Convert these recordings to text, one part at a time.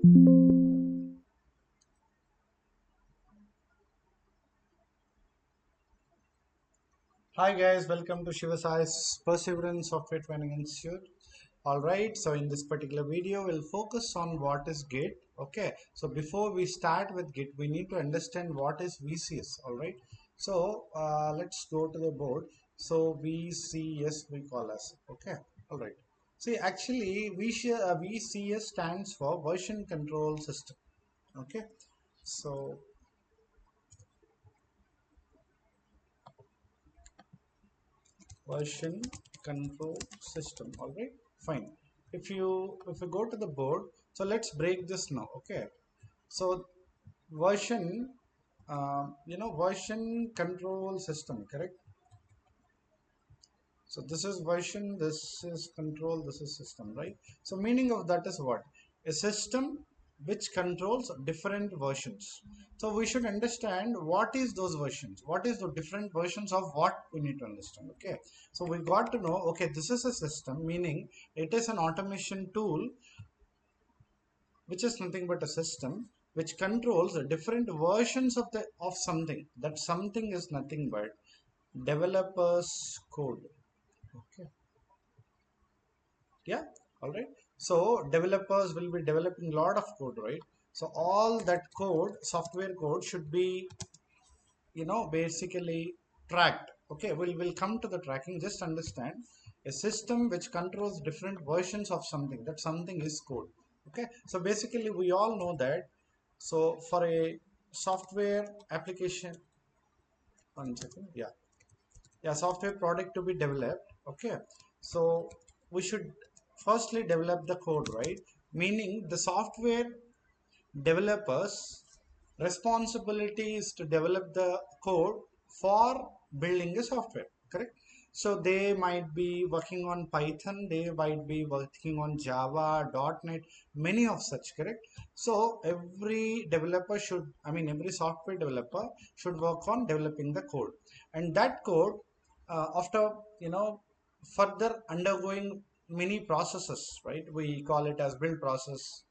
Hi guys, welcome to Shiva Perseverance Software Training Institute. Alright, so in this particular video, we'll focus on what is Git. Okay, so before we start with Git, we need to understand what is VCS. Alright, so let's go to the board. So VCS we call as. Okay, alright. See, actually, VCS stands for Version Control System. Okay, so version control system. All right, fine. If you go to the board, so let's break this now. Okay, so version, version control system, correct? So this is version, this is control, this is system, right? So meaning of that is what? A system which controls different versions. So we should understand what is those versions, what is the different versions of what we need to understand. Okay, so we got to know, okay, this is a system, meaning it is an automation tool which is nothing but a system which controls the different versions of something. That something is nothing but developers code. Okay, yeah, all right. So developers will be developing a lot of code, right? So all that code, software code, should be, basically tracked. Okay, we'll come to the tracking. Just understand, a system which controls different versions of something, that something is code. Okay, so basically we all know that. So for a software application, one second, yeah, software product to be developed. Okay, so we should firstly develop the code, right? Meaning the software developers responsibility is to develop the code for building a software, correct? So they might be working on Python, they might be working on Java, .NET, many of such, correct? So every developer should, I mean every software developer should work on developing the code. And that code, after, further undergoing many processes, right? We call it as build process,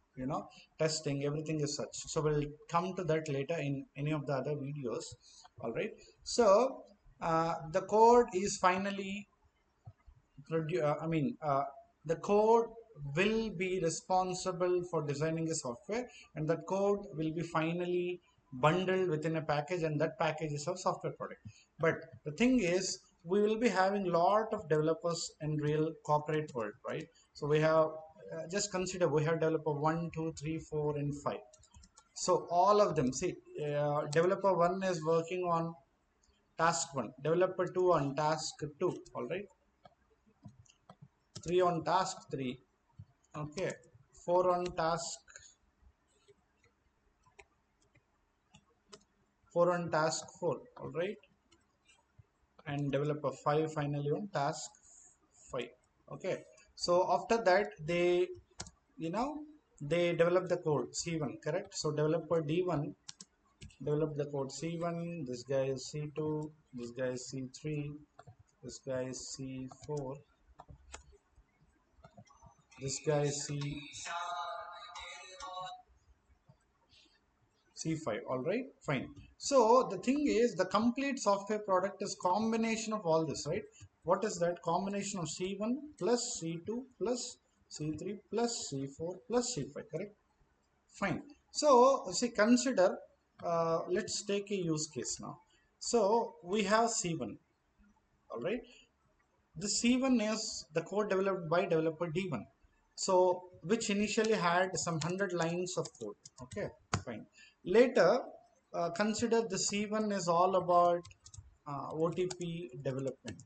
testing, everything is such. So we'll come to that later in any of the other videos. All right, so the code is finally the code will be responsible for designing a software, and that code will be finally bundled within a package, and that package is a software product. But the thing is, we will be having lot of developers in real corporate world, right? So we have, just consider, we have developer 1 2 3 4 and 5. So all of them, see, developer 1 is working on task 1, developer 2 on task 2, all right, 3 on task 3, okay, 4 on task 4, all right, and developer 5 finally on task 5. Okay, so after that they, you know they develop the code C1, correct? So developer D1 develop the code C1, this guy is C2, this guy is C3, this guy is C4, this guy is C5. All right, fine. So the thing is, the complete software product is combination of all this, right? What is that? Combination of C1 plus C2 plus C3 plus C4 plus C5, correct? Fine. So see, consider, let's take a use case now. So we have C1, all right. The C1 is the code developed by developer D1. So which initially had some 100 lines of code. Okay, fine. Later, consider the C1 is all about OTP development.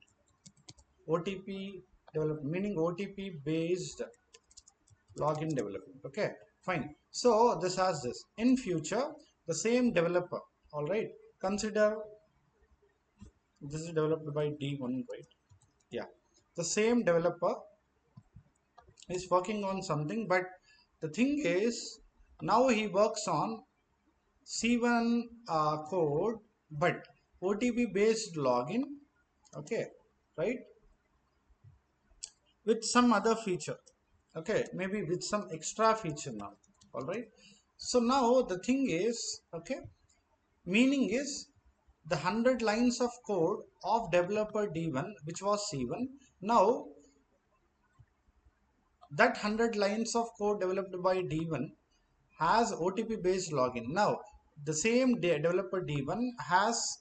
OTP development, meaning OTP based login development. Okay, fine. So this has this. In future, the same developer, all right, consider this is developed by D1, right? Yeah, the same developer is working on something, but the thing is, now he works on C1 code, but OTP based login, okay, right, with some other feature, okay, maybe with some extra feature now. all right. So now the thing is, okay, meaning is the 100 lines of code of developer D1, which was C1. Now that 100 lines of code developed by D1 has OTP based login. Now the same developer D1 has,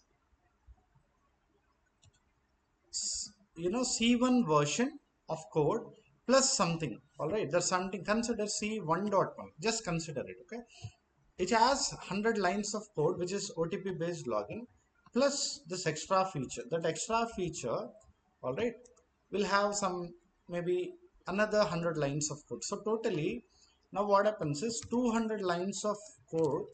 C1 version of code plus something, all right. There's something, consider C1.1, just consider it, okay. It has 100 lines of code which is OTP based login plus this extra feature. That extra feature, all right, will have some, maybe another 100 lines of code. So totally, now what happens is 200 lines of code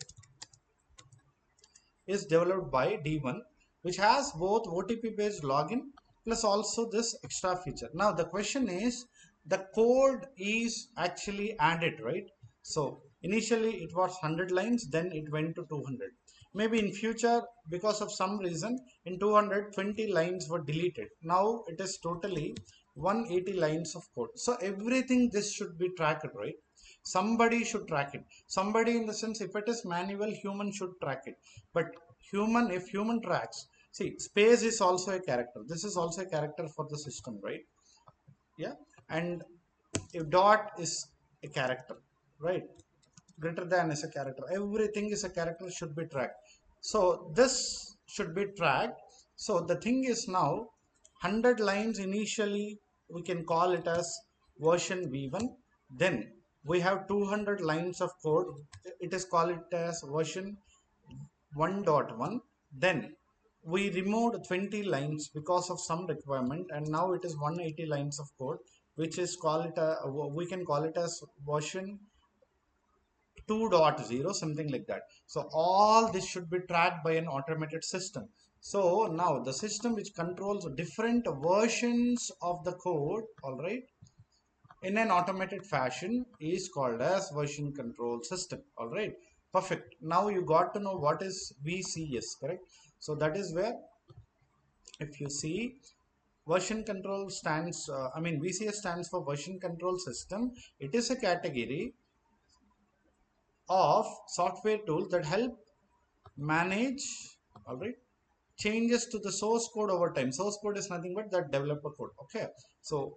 is developed by D1, which has both OTP based login plus also this extra feature. Now the question is, the code is actually added, right? So initially it was 100 lines, then it went to 200. Maybe in future, because of some reason, in 220 lines were deleted. Now it is totally 180 lines of code. So everything this should be tracked, right? Somebody should track it. Somebody, in the sense, if it is manual, human should track it. But human, if human tracks, see, space is also a character. This is also a character for the system, right? Yeah. And if dot is a character, right? Greater than is a character. Everything is a character, should be tracked. So this should be tracked. So the thing is, now 100 lines initially, we can call it as version v1. Then we have 200 lines of code, it is called it as version 1.1. Then we removed 20 lines because of some requirement, and now it is 180 lines of code, which is call it a, we can call it as version 2.0, something like that. So all this should be tracked by an automated system. So now the system which controls different versions of the code, all right, in an automated fashion is called as version control system, all right. Perfect. Now you got to know what is VCS, correct? So that is where, if you see, version control stands, VCS stands for version control system. It is a category of software tools that help manage, all right, changes to the source code over time. Source code is nothing but that developer code, okay. So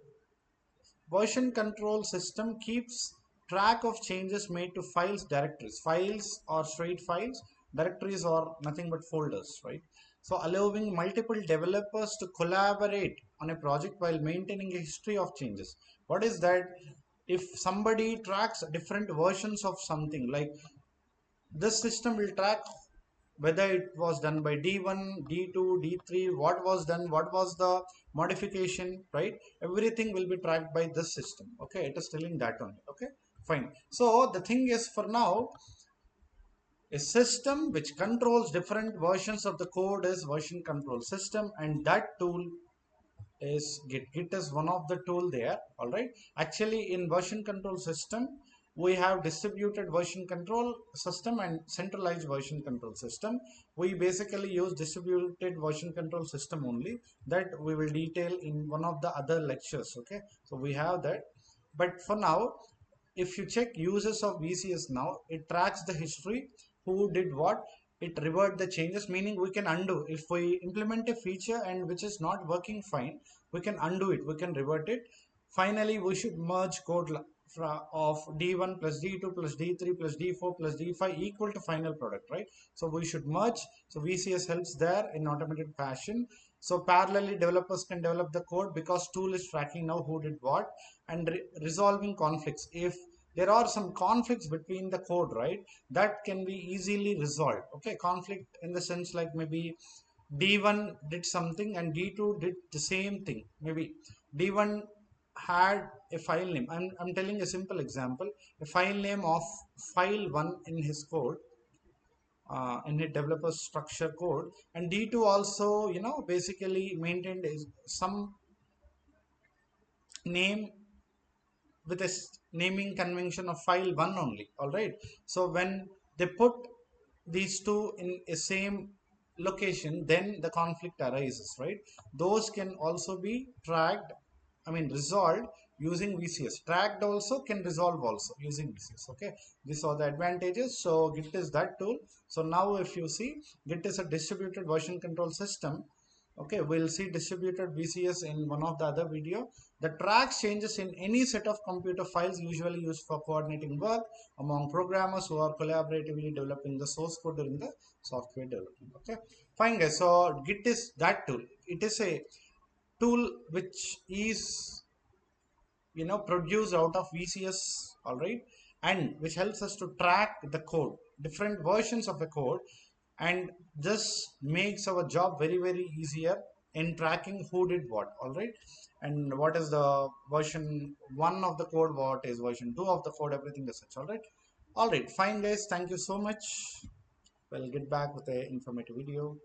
version control system keeps track of changes made to files, directories. Files or straight files, directories or nothing but folders, right? So allowing multiple developers to collaborate on a project while maintaining a history of changes. What is that? If somebody tracks different versions of something, like this system will track whether it was done by D1, D2, D3, what was done, what was the modification, right? Everything will be tracked by this system. Okay, it is telling that only. Okay, fine. So the thing is, for now, a system which controls different versions of the code is version control system, and that tool is Git. Git is one of the tool there, all right. Actually, in version control system, we have distributed version control system and centralized version control system. We basically use distributed version control system only, that we will detail in one of the other lectures, okay. So we have that, but for now, if you check uses of VCS, now it tracks the history, who did what, it revert the changes, meaning we can undo. If we implement a feature and which is not working fine, we can undo it, we can revert it. Finally, we should merge code of D1 plus D2 plus D3 plus D4 plus D5 equal to final product, right? So we should merge. So VCS helps there in automated fashion. So parallelly, developers can develop the code because tool is tracking now who did what, and resolving conflicts. If there are some conflicts between the code, right, that can be easily resolved. Okay, conflict in the sense like maybe D1 did something and D2 did the same thing. Maybe D1 had a file name. I'm telling a simple example. A file name of file 1 in his code, in a developer structure code, and D2 also, basically maintained some name with a naming convention of file 1 only, all right. So when they put these two in a same location, then the conflict arises, right? Those can also be tracked, resolved using VCS. Tracked also can resolve also using VCS. Okay, these are the advantages. So Git is that tool. So now if you see, Git is a distributed version control system. Okay, we'll see distributed VCS in one of the other video. The tracks changes in any set of computer files usually used for coordinating work among programmers who are collaboratively developing the source code during the software development. Okay, fine guys. So Git is that tool. It is a tool which is produced out of VCS, all right, and which helps us to track the code, different versions of the code, and this makes our job very very easier in tracking who did what, all right, and what is the version one of the code, what is version two of the code, everything is such, all right, fine guys, thank you so much. We'll get back with a informative video.